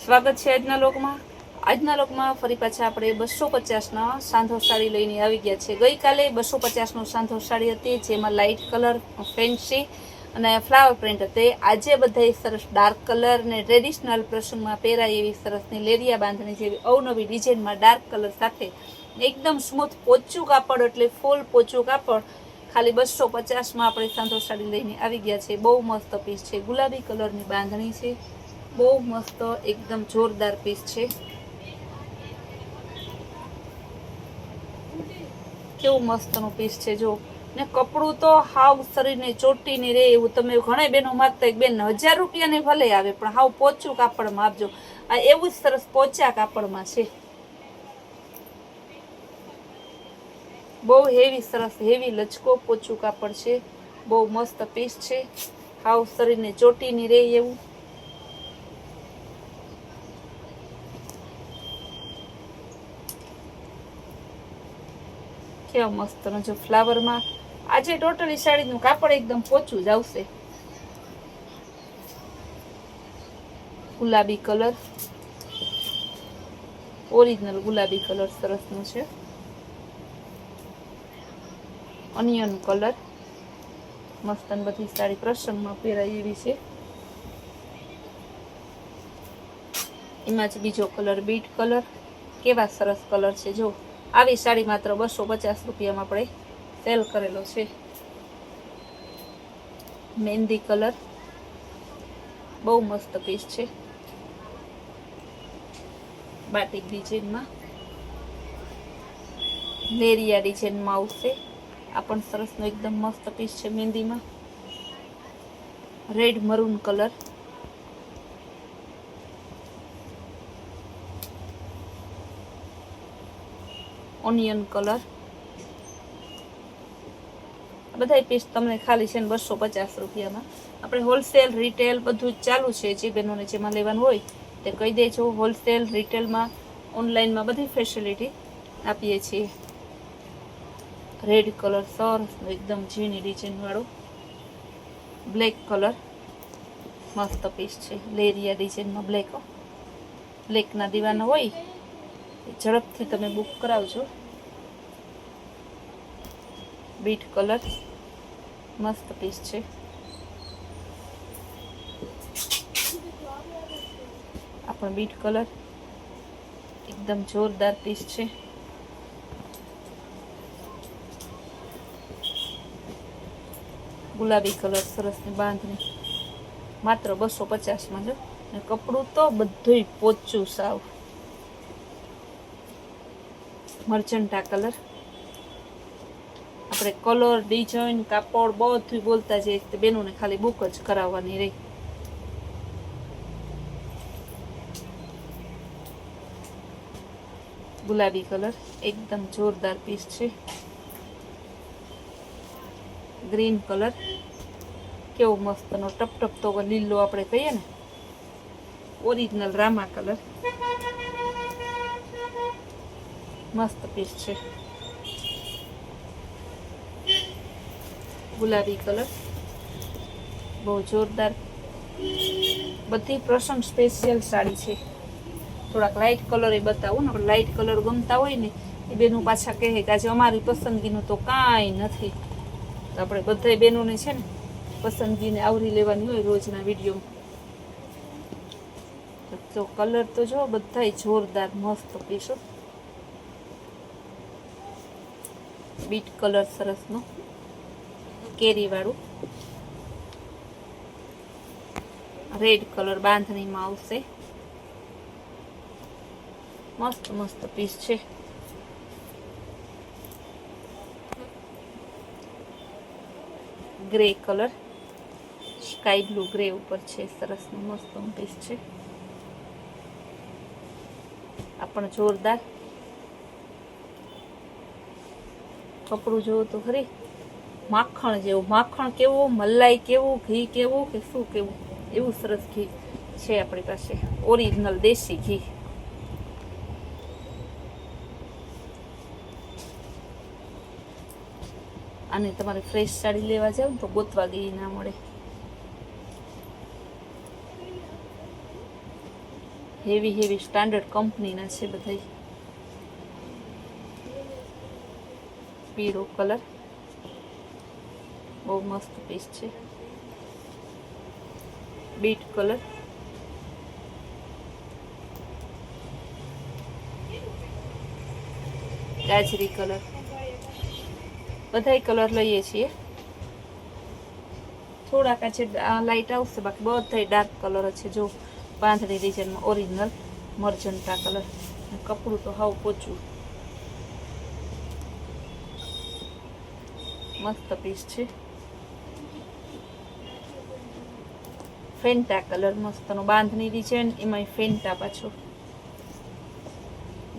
સ્વાગત છે આજના લોકમાં ફરી પાછા આપણે 250ના સાંધો સાડી લઈને આવી ગયા છે। ગઈકાલે 250નું સાંધો સાડી હતી, જેમાં લાઇટ કલર, ફેન્સી અને ફ્લાવર પ્રિન્ટ હતી। આજે બધા સરસ ડાર્ક કલર ને ટ્રેડિશનલ પ્રસંગમાં પહેરાય એવી સરસની લેરિયા બાંધણી જેવી અવનવી ડિઝાઇનમાં ડાર્ક કલર સાથે એકદમ સ્મૂથ પોચું કાપડ, એટલે ફૂલ પોચું કાપડ ખાલી 250માં આપણે સાંધો સાડી લઈને આવી ગયા છે। બહુ મસ્ત પીસ છે, ગુલાબી કલરની બાંધણી છે, બહુ મસ્ત એકદમ જોરદાર પીસ છે। કેવું મસ્તનું પીસ છે જો ને, કપડું તો હાવ શરીરને ચોટીને રહે એવું। તમે ઘણા બેનો માગતા બેન 1000 રૂપિયાને ભલે આવે પણ હાવ પોચું કાપડમાં આપજો, આ એવું જ સરસ પોચા કાપડમાં છે। બહુ હેવી સરસ હેવી લચકો પોચું કાપડ છે, બહુ મસ્ત પીસ છે, હાવ શરીરને ચોટીને રહે એવું। કેવા મસ્તનો જો ફ્લાવરમાં આજે ટોટલી સાડીનું કાપડ એકદમ પોચું જ આવશે। ગુલાબી કલર, ઓરિજિનલ ગુલાબી કલર સરસનો છે। ઓનિયન કલર મસ્ત, બધી સાડી પ્રસંગમાં પહેરાય એવી છે। એમાં જ બીજો કલર બીટ કલર, કેવા સરસ કલર છે જો। આવી સાડી માત્ર 250 રૂપિયામાં આપણે સેલ કરેલો છે। મહેંદી કલર, બહુ મસ્ત પીસ છે, બાટિક ડિઝાઇનમાં લેરિયા ડિઝાઇનમાં આવશે। આ પણ સરસનો એકદમ મસ્ત પીસ છે મહેંદીમાં। Red maroon colour, onion colour, બધા પીસ તમને ખાલી છે ને 250 રૂપિયામાં। આપણે હોલસેલ રિટેલ બધું જ ચાલુ છે, જે બહેનોને જેમાં લેવાનું હોય તે કહી દેજો। હોલસેલ રિટેલમાં ઓનલાઈનમાં બધી ફેસિલિટી આપીએ છીએ। રેડ કલર સરસ એકદમ ઝીણી ડિઝાઇન વાળો, બ્લેક કલર મસ્ત પીસ છે, લેરિયા ડિઝાઇનમાં બ્લેકના દીવાના હોય ઝડપથી તમે બુક કરાવજો। બીટ કલર મસ્ત પીસ છે, આ પણ બીટ કલર એકદમ જોરદાર પીસ છે। ગુલાબી કલર સરસની બાંધણી માત્ર 250માં જો, ને કપડું તો બધુંય પોચું સાવ। મર્ચન્ટા કલર, આપણે કલર ડિઝાઇન કાપડ બધું બોલતા જઈએ, બેનોને ખાલી બુક જ કરાવવાની રહી। ગુલાબી કલર એકદમ જોરદાર પીસ છે। ગ્રીન કલર કેવો મસ્તનો ટપટપતો લીલો આપણે કહીએ ને, ઓરિજિનલ રામા કલર મસ્ત પીસ છે। ગુલાબી કલર બહુ જોરદાર, બધી પ્રસંગ સ્પેશિયલ સાડી છે। થોડાક લાઇટ કલર એ બતાવું ને, લાઇટ કલર ગમતા હોય ને એ બેનું પાછા કહે કે આજે અમારી પસંદગીનું તો કાંઈ નથી, તો આપણે બધા બહેનોને છે ને પસંદગીને આવરી લેવાની હોય રોજના વિડીયોમાં। તો કલર તો જો બધાય જોરદાર મસ્ત પીસો। બીટ કલર સરસનો કેરી વાળું, રેડ કલર બાંધણીમાં આવશે, મસ્ત મસ્ત પીસ છે। Grey colour sky blue grey ઉપર છે, સરસનું મસ્ત પીસ છે। આ પણ જોરદાર, કપડું જોવું તો ખરી માખણ જેવું, માખણ કેવું, મલાઈ કેવું, ઘી કેવું કે શું કેવું એવું સરસ ઘી છે આપણી પાસે, ઓરિજિનલ દેશી ઘી। અને તમારે ફ્રેશ સાડી લેવા જાવ તો ગોતવા ગઈ ના મળે। હેવી સ્ટાન્ડર્ડ કંપનીના છે બધા. પીળો કલર, બહુ મસ્ત પીસ છે. બીટ કલર, ગાજરી કલર, બધાય કલર લઈએ છીએ. થોડાક છે લાઇટ આવશે, બાકી બધા ડાર્ક કલર છે. જો બાંધણી ડિઝાઇનમાં ઓરિજિનલ મર્જન્ટા કલર. કપડું તો હાવ પોચું, મસ્ત પીસ છે. ફેન્ટા કલર મસ્તનો બાંધણી ડિઝાઇન, એમાં ફેન્ટા પાછો.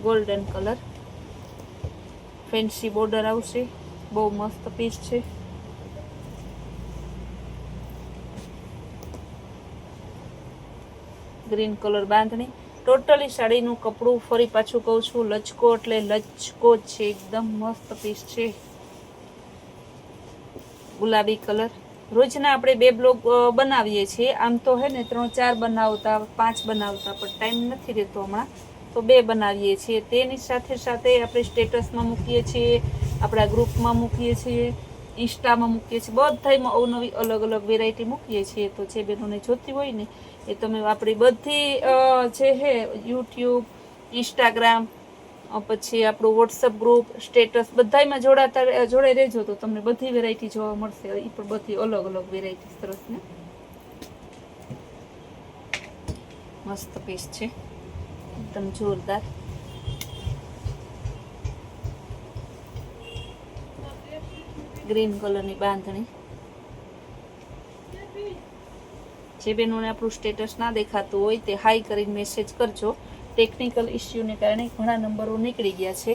ગોલ્ડન કલર, ફેન્સી બોર્ડર આવશે, બહુ મસ્ત પીસ છે. ગ્રીન કલર બાંધણી. ટોટલી સાડીનું કપડું ફરી પાછું કહું છું, લચકો એટલે લચકો છે, એકદમ મસ્ત પીસ છે. ગુલાબી કલર. રોજના આપણે 2 બ્લોગ બનાવીએ છીએ. આમ તો હે ને 3-4 બનાવતા, 5 બનાવતા, પણ ટાઈમ નથી રહેતો હમણાં, તો 2 બનાવીએ છીએ. તેની સાથે આપણે સ્ટેટસમાં મૂકીએ છીએ, આપણા ગ્રુપમાં મૂકીએ છીએ, ઇન્સ્ટામાં મૂકીએ છીએ, બધામાં અવનવી અલગ અલગ વેરાયટી મૂકીએ છીએ. તો જે બહેનોને જોતી હોય ને એ તમે આપણી બધી જે હે યુટ્યુબ, ઇન્સ્ટાગ્રામ, પછી આપણું વોટ્સઅપ ગ્રુપ, સ્ટેટસ બધામાં જોડાઈ રહેજો, તો તમને બધી વેરાયટી જોવા મળશે. એ પણ બધી અલગ અલગ વેરાયટી સરસ ને મસ્ત પીસ છે, એકદમ જોરદાર. ગ્રીન કલરની બાંધણી. જે બહેનોને આપણું સ્ટેટસ ના દેખાતું હોય તે હાઈ કરીને મેસેજ કરજો. ટેકનિકલ ઇસ્યુને કારણે ઘણા નંબરો નીકળી ગયા છે,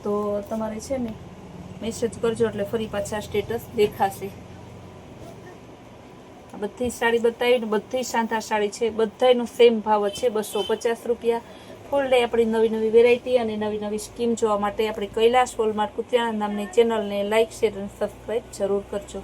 તો તમારે છે ને મેસેજ કરજો, એટલે ફરી પાછા સ્ટેટસ દેખાશે. આ બધી સાડી બતાવીને બધી સાંધા સાડી છે, બધાનો સેમ ભાવ છે, 250 રૂપિયા. ફૂલ ડે આપણી નવી વેરાયટી અને નવી સ્કીમ જોવા માટે આપણી કૈલાશ હોલમાર્ટ કુતિયાણા નામની ચેનલને લાઇક, શેર અને સબસ્ક્રાઈબ જરૂર કરજો.